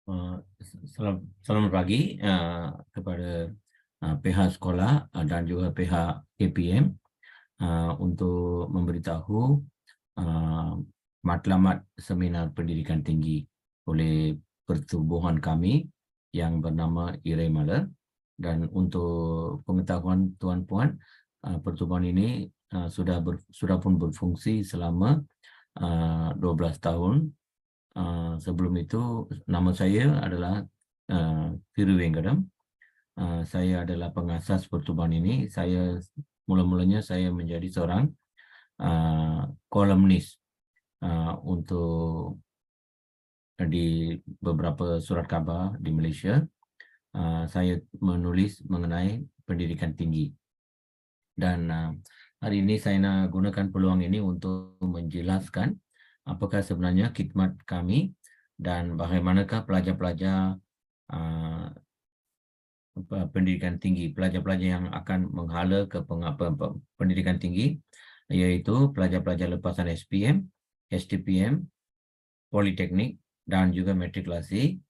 Selamat pagi kepada pihak sekolah dan juga pihak KPM untuk memberitahu matlamat seminar pendidikan tinggi oleh pertubuhan kami yang bernama Iremala. Dan untuk pengetahuan tuan puan, pertubuhan ini sudah pun berfungsi selama 12 tahun. Sebelum itu, nama saya adalah Thiru Vengadam. Saya adalah pengasas pertubuhan ini. Mula-mulanya saya menjadi seorang kolumnis untuk di beberapa surat khabar di Malaysia. Saya menulis mengenai pendidikan tinggi. Dan hari ini saya nak gunakan peluang ini untuk menjelaskan apakah sebenarnya khidmat kami dan bagaimanakah pelajar-pelajar pendidikan tinggi, pelajar-pelajar yang akan menghala ke pendidikan tinggi, iaitu pelajar-pelajar lepasan SPM, STPM, Politeknik dan juga matrikulasi.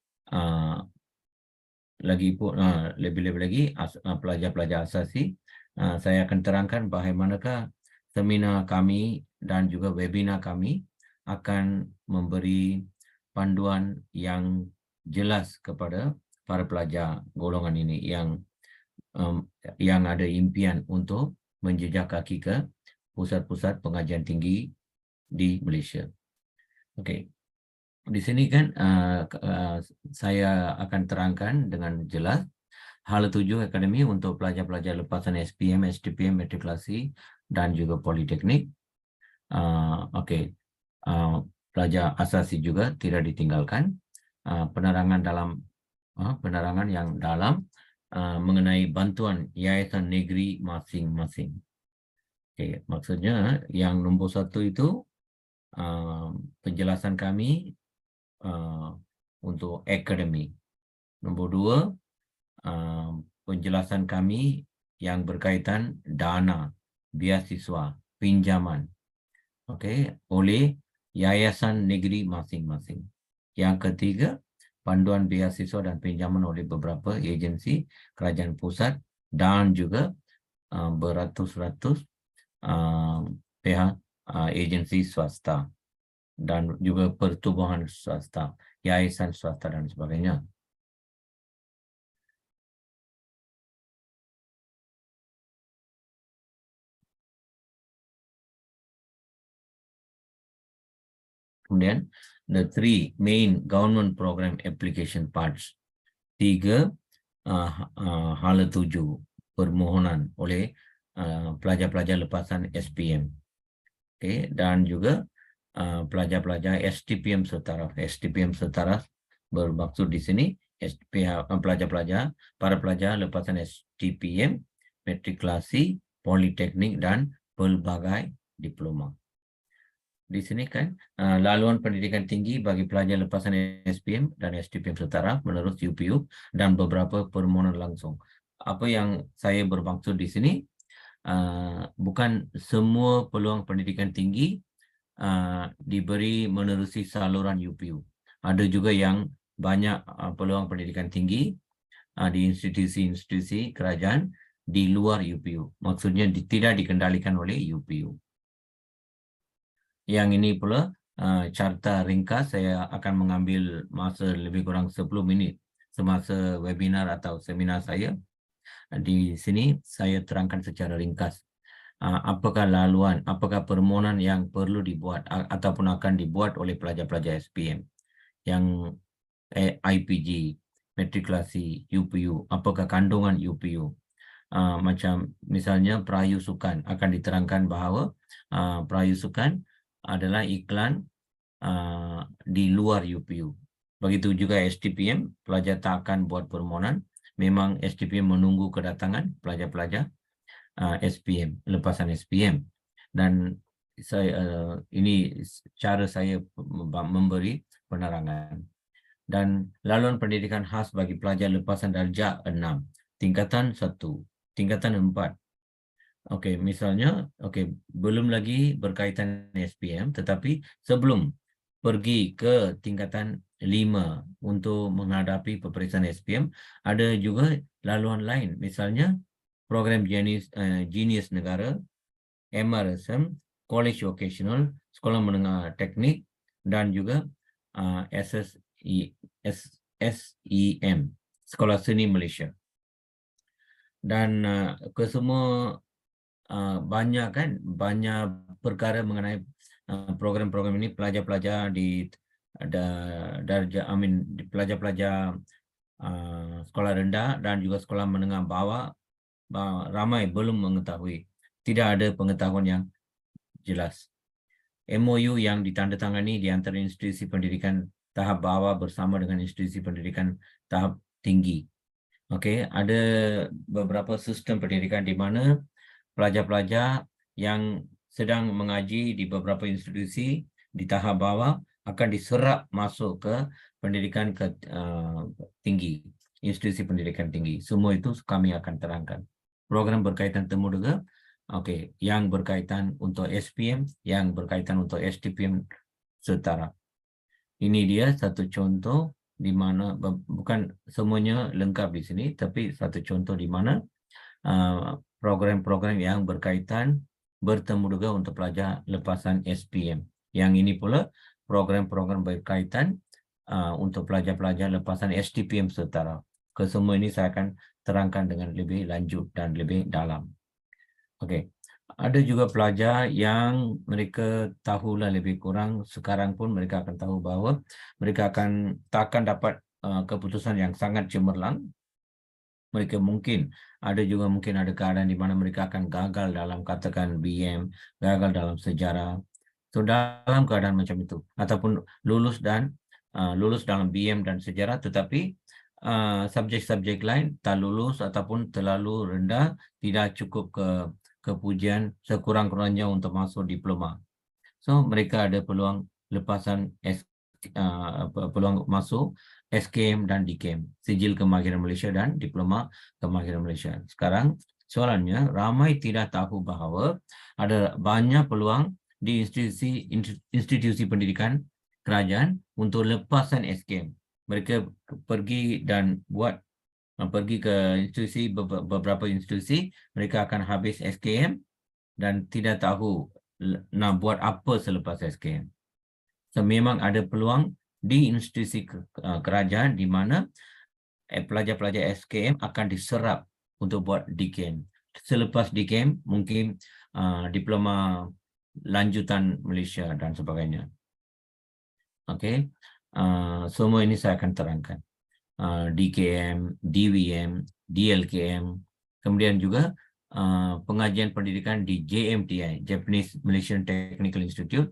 Lebih-lebih lagi pelajar-pelajar asasi. Saya akan terangkan bagaimanakah seminar kami dan juga webinar kami akan memberi panduan yang jelas kepada para pelajar golongan ini yang ada impian untuk menjejak kaki ke pusat-pusat pengajian tinggi di Malaysia. Okey. Di sini kan saya akan terangkan dengan jelas Hala 7 Akademi untuk pelajar-pelajar lepasan SPM, STPM, matrikulasi dan juga politeknik. Pelajar asasi juga tidak ditinggalkan. Penerangan yang dalam mengenai bantuan yayasan negeri masing-masing. Maksudnya yang nombor 1 itu penjelasan kami untuk akademi. Nombor 2, penjelasan kami yang berkaitan dana, beasiswa, pinjaman, oleh yayasan negeri masing-masing. Yang ketiga, panduan beasiswa dan pinjaman oleh beberapa agensi kerajaan pusat dan juga beratus-ratus pihak agensi swasta dan juga pertubuhan swasta, yayasan swasta dan sebagainya. Kemudian, the 3 main government program application parts. 3 hala 7 permohonan oleh pelajar-pelajar lepasan SPM. Dan juga pelajar-pelajar STPM setaraf. STPM setaraf bermaksud di sini para pelajar lepasan STPM, matrikulasi, politeknik dan pelbagai diploma. Di sini kan laluan pendidikan tinggi bagi pelajar lepasan SPM dan STPM setara menurut UPU dan beberapa permohonan langsung. Apa yang saya bermaksud di sini, bukan semua peluang pendidikan tinggi diberi menerusi saluran UPU. Ada juga yang banyak peluang pendidikan tinggi di institusi-institusi kerajaan di luar UPU. Maksudnya tidak dikendalikan oleh UPU. Yang ini pula carta ringkas. Saya akan mengambil masa lebih kurang 10 minit semasa webinar atau seminar saya. Di sini saya terangkan secara ringkas apakah laluan, apakah permohonan yang perlu dibuat ataupun akan dibuat oleh pelajar-pelajar SPM yang IPG, matrikulasi, UPU, apakah kandungan UPU. Macam misalnya prayusukan, akan diterangkan bahawa prayusukan adalah iklan di luar UPU. Begitu juga STPM, pelajar tak akan buat permohonan. Memang STPM menunggu kedatangan pelajar-pelajar SPM, lepasan SPM. Dan ini cara saya memberi penerangan. Dan laluan pendidikan khas bagi pelajar lepasan darjah 6, tingkatan 1, tingkatan 4. Misalnya, belum lagi berkaitan SPM, tetapi sebelum pergi ke tingkatan 5 untuk menghadapi peperiksaan SPM. Ada juga laluan lain, misalnya program Genius Negara, MRSM, College Vocational, Sekolah Menengah Teknik, dan juga SEM, Sekolah Seni Malaysia. Dan kesemua banyak perkara mengenai program-program ini. Pelajar-pelajar di pelajar-pelajar sekolah rendah dan juga sekolah menengah bawah ramai belum mengetahui. Tidak ada pengetahuan yang jelas. MOU yang ditandatangani di antara institusi pendidikan tahap bawah bersama dengan institusi pendidikan tahap tinggi. Okey, ada beberapa sistem pendidikan di mana pelajar-pelajar yang sedang mengaji di beberapa institusi di tahap bawah akan diserap masuk ke pendidikan tinggi, institusi pendidikan tinggi. Semua itu kami akan terangkan. Program berkaitan temu juga, okey, yang berkaitan untuk SPM, yang berkaitan untuk STPM setara. Ini dia satu contoh di mana, bukan semuanya lengkap di sini, tapi satu contoh di mana program-program yang berkaitan bertemu juga untuk pelajar lepasan SPM. Yang ini pula program-program berkaitan untuk pelajar-pelajar lepasan STPM setara. Kesemua ini saya akan terangkan dengan lebih lanjut dan lebih dalam. Okey. Ada juga pelajar yang mereka tahulah lebih kurang, sekarang pun mereka akan tahu bahawa mereka takkan dapat keputusan yang sangat cemerlang. Mereka mungkin ada keadaan di mana mereka akan gagal dalam katakan BM, gagal dalam sejarah. So dalam keadaan macam itu, ataupun lulus dalam BM dan sejarah, tetapi subjek-subjek lain tak lulus ataupun terlalu rendah, tidak cukup kepujian sekurang-kurangnya untuk masuk diploma. So mereka ada peluang lepasan peluang masuk SKM dan DKM, Sijil Kemahiran Malaysia dan Diploma Kemahiran Malaysia. Sekarang soalannya, ramai tidak tahu bahawa ada banyak peluang di institusi pendidikan kerajaan untuk lepasan SKM. Mereka pergi ke beberapa institusi, mereka akan habis SKM dan tidak tahu nak buat apa selepas SKM. So, memang ada peluang di institusi kerajaan di mana pelajar-pelajar SKM akan diserap untuk buat DKM. Selepas DKM, mungkin diploma lanjutan Malaysia dan sebagainya. Okey, semua ini saya akan terangkan. DKM, DVM, DLKM, kemudian juga pengajian pendidikan di JMTI, Japanese Malaysian Technical Institute,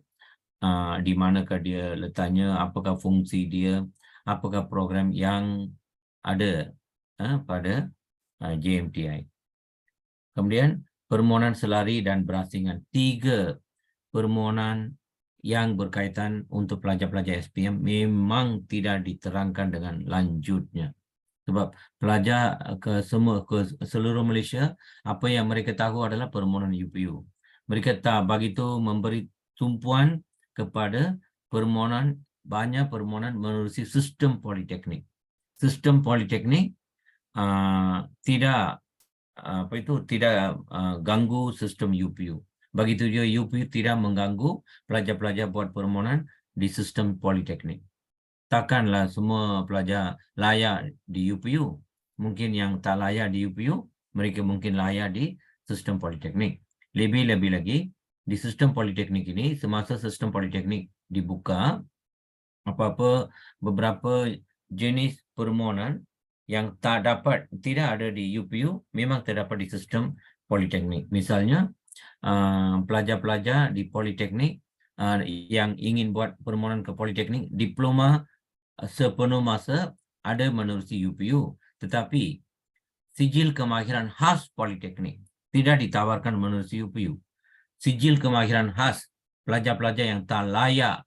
di manakah dia letaknya, apakah fungsi dia, apakah program yang ada pada JMTI. Kemudian permohonan selari dan berasingan. 3 permohonan yang berkaitan untuk pelajar-pelajar SPM memang tidak diterangkan dengan lanjutnya. Sebab pelajar ke seluruh Malaysia, apa yang mereka tahu adalah permohonan UPU. Mereka tak begitu memberi tumpuan kepada banyak permohonan menerusi sistem politeknik. Sistem politeknik tidak ganggu sistem UPU. Begitu juga UPU tidak mengganggu pelajar-pelajar buat permohonan di sistem politeknik. Takkanlah semua pelajar layak di UPU. Mungkin yang tak layak di UPU, mereka mungkin layak di sistem politeknik. Lebih-lebih lagi, di sistem politeknik ini, semasa sistem politeknik dibuka, beberapa jenis permohonan yang tidak ada di UPU, memang terdapat di sistem politeknik. Misalnya, pelajar-pelajar di politeknik yang ingin buat permohonan ke politeknik, diploma sepenuh masa ada menerusi UPU, tetapi sijil kemahiran khas politeknik tidak ditawarkan menerusi UPU. Sijil kemahiran khas pelajar-pelajar yang tak layak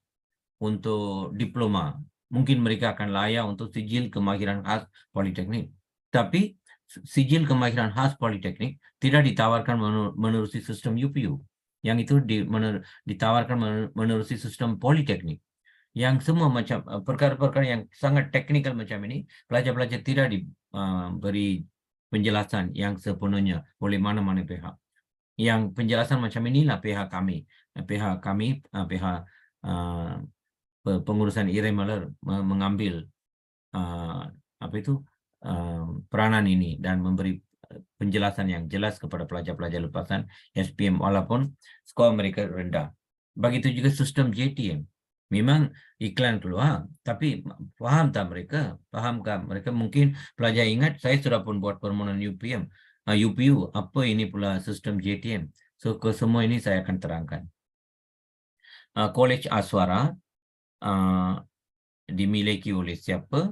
untuk diploma, mungkin mereka akan layak untuk sijil kemahiran khas politeknik. Tapi sijil kemahiran khas politeknik tidak ditawarkan menerusi sistem UPU. Yang itu ditawarkan menerusi sistem politeknik. Yang semua macam perkara-perkara yang sangat teknikal macam ini, pelajar-pelajar tidak diberi penjelasan yang sepenuhnya oleh mana-mana pihak. Yang penjelasan macam inilah pihak kami, pihak pengurusan irregular mengambil peranan ini dan memberi penjelasan yang jelas kepada pelajar-pelajar lepasan SPM walaupun skor mereka rendah. Begitu juga sistem JTM. Memang iklan keluar, tapi faham tak mereka? Fahamkah mereka? Mungkin pelajar ingat saya sudah pun buat permohonan UPU, apa ini pula sistem JTM. So, ke semua ini saya akan terangkan. College Aswara dimiliki oleh siapa?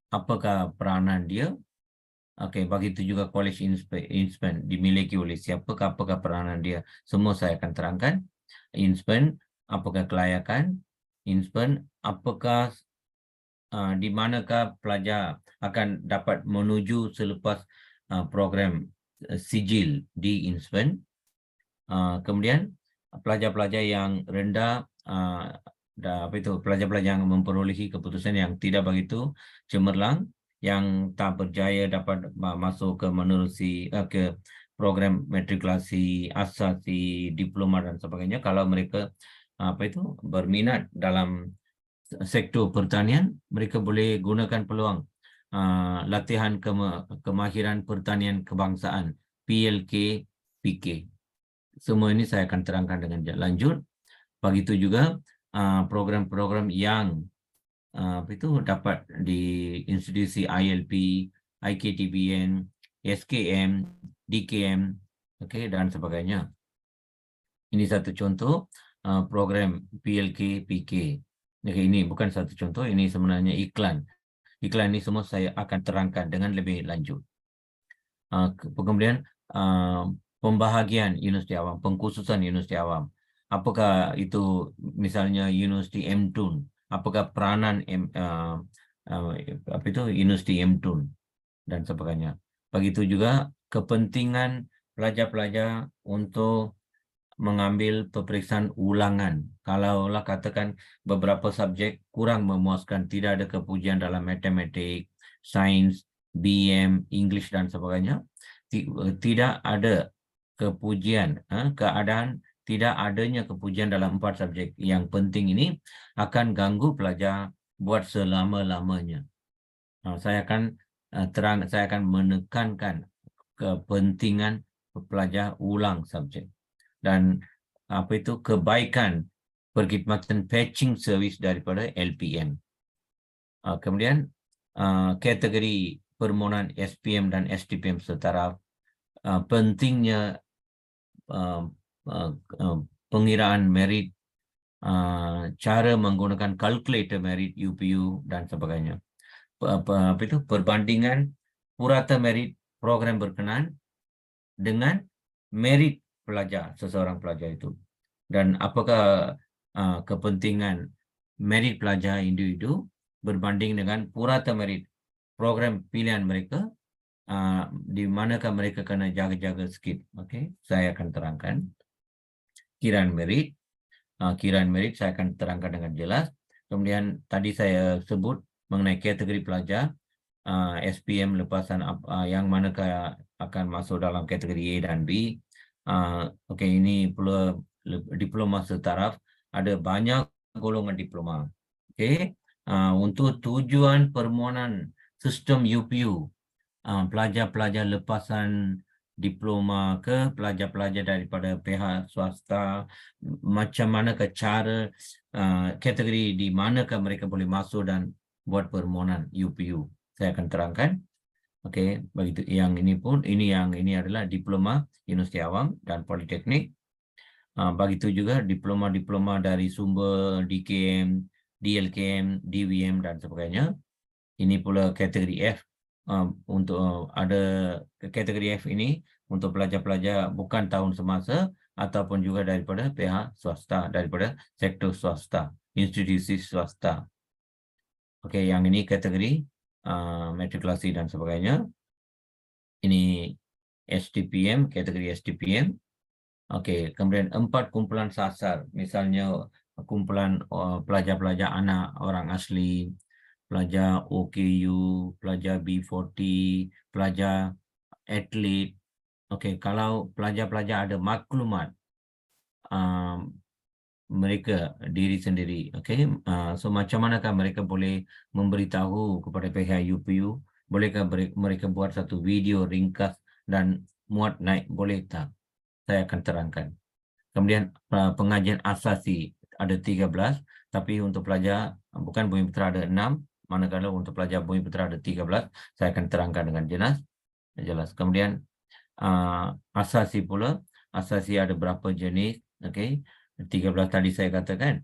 Apakah peranan dia? Okey, begitu juga College Inspan dimiliki oleh siapa? Apakah peranan dia? Semua saya akan terangkan. Inspan, apakah kelayakan? Inspan, apakah di manakah pelajar akan dapat menuju selepas program sijil di Inspan? Kemudian pelajar-pelajar yang rendah, pelajar-pelajar yang memperolehi keputusan yang tidak begitu cemerlang, yang tak berjaya dapat masuk ke menerusi ke program matrikulasi, asasi, diploma dan sebagainya. Kalau mereka berminat dalam sektor pertanian, mereka boleh gunakan peluang latihan kemahiran pertanian kebangsaan PLK PK. Semua ini saya akan terangkan dengan lanjut. Begitu juga program-program yang dapat di institusi ILP, IKTBN, SKM, DKM, dan sebagainya. Ini satu contoh program PLK PK. Ini bukan satu contoh, ini sebenarnya iklan. Iklan ini semua saya akan terangkan dengan lebih lanjut. Kemudian pembahagian universiti awam, pengkhususan universiti awam. Apakah itu misalnya universiti M.Tun? Apakah peranan universiti M.Tun dan sebagainya. Begitu juga kepentingan pelajar-pelajar untuk mengambil peperiksaan ulangan. Kalaulah katakan beberapa subjek kurang memuaskan, tidak ada kepujian dalam matematik, sains, BM, English dan sebagainya, tidak ada kepujian, keadaan tidak adanya kepujian dalam 4 subjek yang penting ini akan ganggu pelajar buat selama-lamanya. Saya akan menekankan kepentingan pelajar ulang subjek dan kebaikan perkhidmatan patching service daripada LPM. Kemudian kategori permohonan SPM dan STPM setara, pentingnya pengiraan merit, cara menggunakan kalkulator merit UPU dan sebagainya. Perbandingan purata merit program berkenaan dengan merit pelajar, seseorang pelajar itu. Dan apakah kepentingan merit pelajar individu berbanding dengan purata merit program pilihan mereka, di manakah mereka kena jaga-jaga sikit. Saya akan terangkan. Kiraan merit saya akan terangkan dengan jelas. Kemudian tadi saya sebut mengenai kategori pelajar, SPM lepasan yang manakah akan masuk dalam kategori A dan B. Ini pula diploma setaraf, ada banyak golongan diploma. Untuk tujuan permohonan sistem UPU, pelajar-pelajar lepasan diploma ke pelajar-pelajar daripada pihak swasta, macam manakah cara kategori di manakah mereka boleh masuk dan buat permohonan UPU. Saya akan terangkan. Begitu yang ini adalah diploma universiti awam dan politeknik. Begitu juga diploma-diploma dari sumber DKM, DLKM, DVM dan sebagainya. Ini pula kategori F. Untuk ada kategori F ini untuk pelajar-pelajar bukan tahun semasa ataupun juga daripada pihak swasta, daripada sektor swasta, institusi swasta. Yang ini kategori matrikulasi dan sebagainya. Ini STPM, kategori STPM. Kemudian 4 kumpulan sasar, misalnya kumpulan pelajar-pelajar anak orang asli, pelajar OKU, pelajar B40, pelajar atlet. Okey, kalau pelajar-pelajar ada maklumat mereka diri sendiri, okey, so macam manakah mereka boleh memberitahu kepada pihak UPU? Bolehkah mereka buat satu video ringkas dan muat naik, boleh tak? Saya akan terangkan. Kemudian pengajian asasi ada 13, tapi untuk pelajar bukan Bumi Putera ada 6, manakala untuk pelajar Bumi Putera ada 13. Saya akan terangkan dengan jelas. Kemudian asasi pula, asasi ada berapa jenis, okey. 13 tadi saya katakan.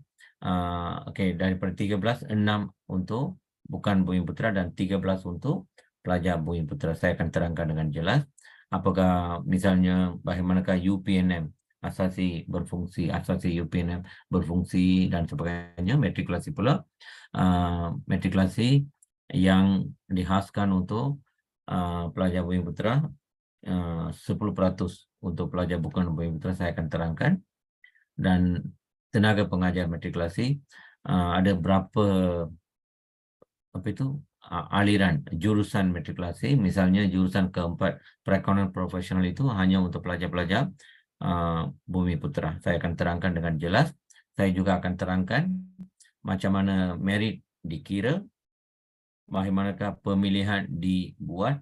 Okey, daripada 13, 6 untuk bukan Bumi Putera dan 13 untuk pelajar Bumi Putera. Saya akan terangkan dengan jelas. Apakah misalnya bagaimanakah UPNM asasi berfungsi, asasi UPNM berfungsi dan sebagainya. Matrikulasi pula, matrikulasi yang dihaskan untuk pelajar Bumi Putera, 10% untuk pelajar bukan Bumi Putera saya akan terangkan. Dan tenaga pengajar matrikulasi, ada berapa aliran jurusan matrikulasi. Misalnya jurusan keempat perekonomian profesional itu hanya untuk pelajar-pelajar Bumi Putera. Saya akan terangkan dengan jelas. Saya juga akan terangkan macam mana merit dikira, bagaimanakah pemilihan dibuat,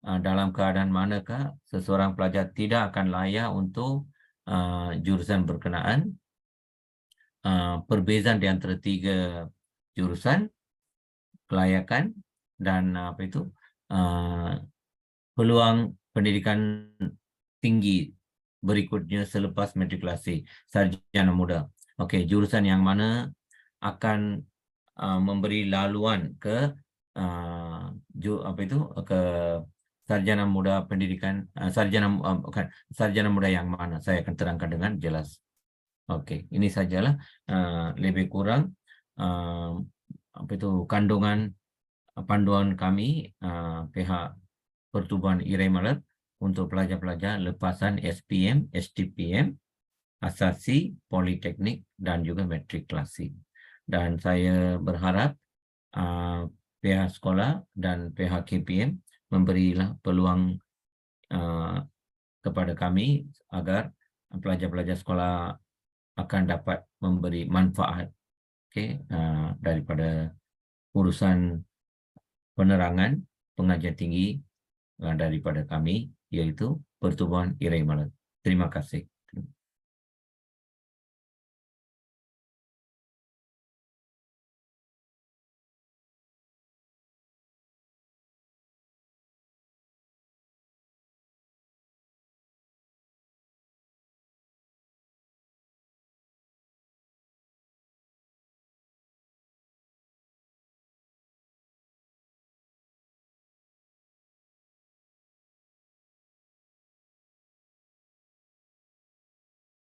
dalam keadaan manakah seseorang pelajar tidak akan layak untuk jurusan berkenaan, perbezaan di antara 3 jurusan, kelayakan dan peluang pendidikan tinggi berikutnya selepas matrikulasi sarjana muda. Okey, jurusan yang mana akan memberi laluan ke ke sarjana muda pendidikan, sarjana muda yang mana, saya akan terangkan dengan jelas. Okey, ini sajalah lebih kurang kandungan panduan kami pihak Pertubuhan Irai Malat untuk pelajar-pelajar lepasan SPM, STPM, asasi, politeknik dan juga matrikulasi. Dan saya berharap pihak sekolah dan pihak KPM memberilah peluang kepada kami agar pelajar-pelajar sekolah akan dapat memberi manfaat daripada urusan penerangan pengajian tinggi daripada kami, iaitu Pertubuhan Irai Malat. Terima kasih.